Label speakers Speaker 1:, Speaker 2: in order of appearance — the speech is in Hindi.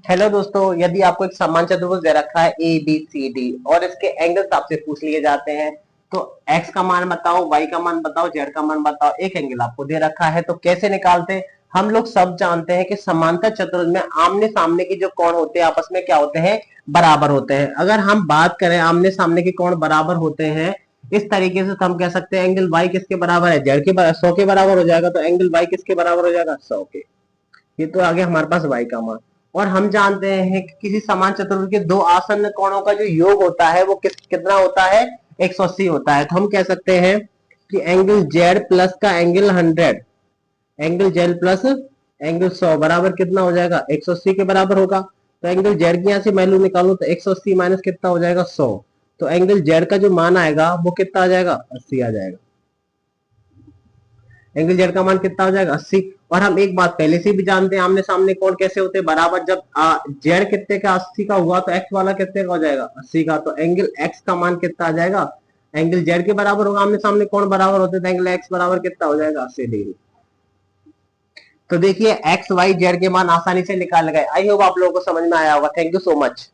Speaker 1: हेलो दोस्तों, यदि आपको एक समान चतुर्भुज दे रखा है ए बी सी डी और इसके एंगल्स आपसे पूछ लिए जाते हैं तो एक्स का मान बताओ, वाई का मान बताओ, जेड का मान बताओ। एक एंगल आपको दे रखा है तो कैसे निकालते हैं। हम लोग सब जानते हैं कि समांतर चतुर्भुज में आमने सामने की जो कोण होते हैं आपस में क्या होते हैं, बराबर होते हैं। अगर हम बात करें आमने सामने के कोण बराबर होते हैं इस तरीके से तो हम कह सकते हैं एंगल वाई किसके बराबर है, जेड के 100 के बराबर हो जाएगा। तो एंगल वाई किसके बराबर हो जाएगा, 100 के। ये तो आगे हमारे पास y का मान। और हम जानते हैं कि किसी समान चतुर्भुज के दो आसन्न कोणों का जो योग होता है वो कितना होता है, 180 होता है। तो हम कह सकते हैं कि एंगल z प्लस का angle 100, angle z plus angle 100 बराबर कितना हो जाएगा, 180 के बराबर होगा। तो एंगल z की यहाँ से वैल्यू निकालू तो 180 माइनस कितना हो जाएगा, 100। तो एंगल z का जो मान आएगा वो कितना आ जाएगा, 80 आ जाएगा। एंगल जेड का मान कितना हो जाएगा, 80। और हम एक बात पहले से भी जानते हैं आमने सामने कोण कैसे होते हैं, बराबर। जब जेड कितने का 80 का हुआ तो एक्स वाला कितने का हो जाएगा, 80 का। तो एंगल एक्स का मान कितना आ जाएगा, एंगल जेड के बराबर होगा। आमने सामने कोण बराबर होते तो एंगल एक्स बराबर कितना हो जाएगा, 80 डिग्री। तो देखिए एक्स वाई जेड के मान आसानी से निकाल गए। आई होप आप लोगों को समझ में आया होगा। Thank you so much.